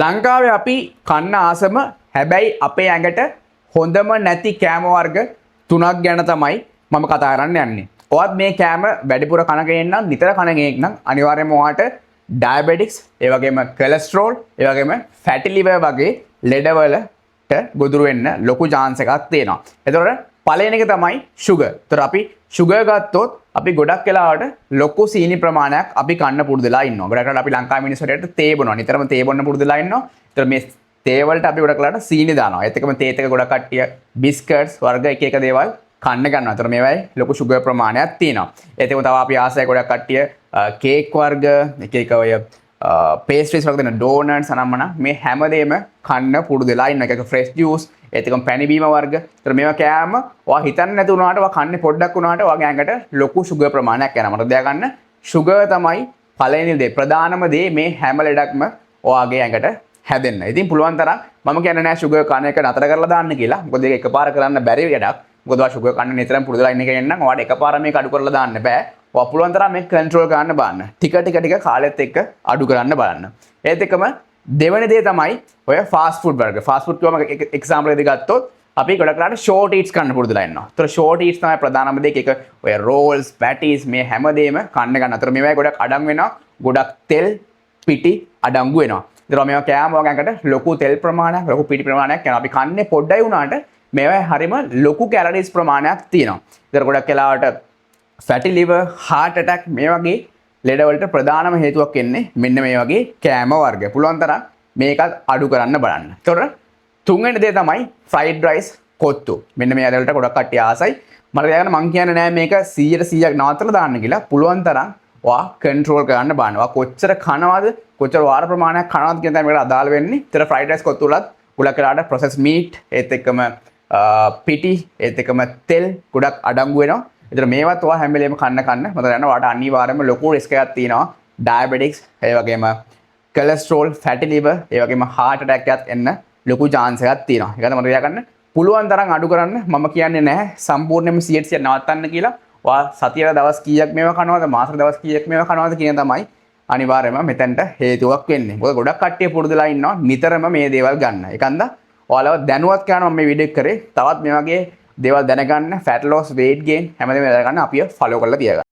ලංකාවේ අපි කන්න ආසම හැබැයි අපේ ඇඟට හොඳම නැති කෑම වර්ග තුනක් ගැන තමයි මම කතා කරන්න යන්නේ. ඔයත් මේ කෑම වැඩිපුර කන කෙනෙක් නම් නිතර කන කෙනෙක් නම් අනිවාර්යයෙන්ම ඔයාට ඩයබටික්ස්, ඒ වගේම කොලෙස්ටරෝල්, ඒ වගේම ෆැටි ලිවර් වගේ ලෙඩවලට ගොදුරු වෙන්න ලොකු chance එකක් තියෙනවා. ඒතකොට පළවෙනි එක තමයි sugar. ඒතකොට අපි sugar ගත්තොත් අපි ගොඩක් වෙලාවට ලොකු සීනි ප්‍රමාණයක් අපි කන්න පුරුදුලා ඉන්නවා. ගොඩක් වෙලාවට අපි ලංකාවේ මිනිස්සුන්ට තේ බොනවා. නිතරම තේ බොන්න පුරුදුලා ඉන්නවා. ඒතර මේ තේ වලට අපි ගොඩක් වෙලාවට සීනි දානවා. ඒත් එකම තේත් එක ගොඩක් කට්ටිය බිස්කට්ස් වර්ග එක එක දේවල් කන්න ගන්නවා. ඒතර මේවයි ලොකු sugar ප්‍රමාණයක් තියෙනවා. ඒත් එකම තව අපි ආසයි ගොඩක් කට්ටිය කේක් වර්ග එක එක ඔය පේස්ට්‍රීස් වගේ දෙන ඩෝනට්ස් අනම්මන මේ හැමදේම කන්න පුරුදුලා ඉන්න. එක ෆ්‍රෙෂ් ජූස්, ඒත් එකම පැණි බීම වර්ග. ඒතර මේවා කෑම ඔයා හිතන්නේ නැති වුණාට ඔයා කන්නේ පොඩ්ඩක් වුණාට ඔයාගේ ඇඟට ලොකු sugar ප්‍රමාණයක් යනවා. මට දෙයක් ගන්න sugar තමයි පළවෙනි දේ, ප්‍රධානම දේ මේ හැම ලෙඩක්ම ඔයාගේ ඇඟට හැදෙන්න. ඉතින් පුළුවන් තරම් මම කියන්නේ නෑ sugar කන එක නතර කරලා දාන්න කියලා. මොකද ඒක එකපාර කරන්න බැරි වැඩක්. මොකද ඔයා sugar කන්න නිතරම පුරුදුලා ඉන්න කෙනෙක් නම් ඔයාට එකපාර මේක අඩු කරලා දාන්න බෑ. ඔයා පුළුවන් තරම් මේක control කරන්න බලන්න. ටික ටික කාලෙත් එක්ක අඩු කරන්න බලන්න. ඒත් එකම දෙවෙනි දේ තමයි ඔය ෆාස්ට් ෆුඩ් වර්ග. ෆාස්ට් ෆුඩ් කියවම එක්සැම්පල් එකක් ගත්තොත් අපි ගොඩක් වෙලාවට ෂෝට් ඊට්ස් කන්න පුරුදුලා ඉන්නවා. ඒතර ෂෝට් ඊට්ස් තමයි ප්‍රධානම දේ. එක ඔය රෝල්ස්, පැටිස් මේ හැමදේම කන්න ගන්න. ඒතර මේවා ගොඩක් අඩංගු වෙනවා. ගොඩක් තෙල්, පිටි අඩංගු වෙනවා. ඒතර මේවා කෑම වගේ ඇඟට ලොකු තෙල් ප්‍රමාණයක්, ලොකු පිටි ප්‍රමාණයක් යනවා. අපි කන්නේ පොඩ්ඩයි වුණාට මේවා හරිම ලොකු කැලරිස් ප්‍රමාණයක් තියෙනවා. ඒතර ගොඩක් වෙලාවට ෆැටි ලිවර්, heart attack මේ වගේ ලෙඩවලට ප්‍රධානම හේතුවක් එන්නේ මෙන්න මේ වගේ කෑම වර්ග. පුළුවන් තරම් මේකත් අඩු කරන්න බලන්න. ඒතකොට තුන්වෙනි දේ තමයි fried rice, කොත්තු. මෙන්න මේ ඇදවලට ගොඩක් කට්ටිය ආසයි. මට දැනගන්න මං කියන්නේ නෑ මේක 100% නවත්තලා දාන්න කියලා. පුළුවන් තරම් ඔයා control කරන්න බලන්න. ඔයා කොච්චර කනවද, කොච්චර වාර ප්‍රමාණයක් කනවද කියන දේ මේකට අදාළ වෙන්නේ. ඒතර fried rice කොත්තු වලත් ගොඩක් වෙලාවට processed meat, ඒත් එක්කම පිටි, ඒත් එක්කම තෙල් ගොඩක් අඩංගු වෙනවා. ඒතර මේවත් ඔයා හැම වෙලේම කන්න මම දන්නවා ඔයාට අනිවාර්යයෙන්ම ලොකු රිස්ක් එකක් තියෙනවා. ඩයබටික්ස්, ඒ වගේම කොලෙස්ටරෝල්, ෆැටි ලිවර්, ඒ වගේම heart attack එකත් එන්න ලොකු chance එකක් තියෙනවා. ඒකද මම කියා ගන්න පුළුවන් තරම් අඩු කරන්න. මම කියන්නේ නැහැ සම්පූර්ණයෙන්ම 100% නවත්තන්න කියලා. ඔයා සතියට දවස් කීයක් මේවා කනවද, මාසෙට දවස් කීයක් මේවා කනවද කියන තමයි අනිවාර්යයෙන්ම මෙතෙන්ට හේතුවක් වෙන්නේ. මොකද ගොඩක් කට්ටිය පුරුදුලා ඉන්නවා නිතරම මේ දේවල් ගන්න. ඒකන්ද ඔයාලව දැනුවත් කරනවා මම මේ වීඩියෝ එක කරේ. තවත් මේ වගේ දේවල් දැනගන්න, fat loss, weight gain හැමදේම දැනගන්න අපිව follow කරලා තියාගන්න.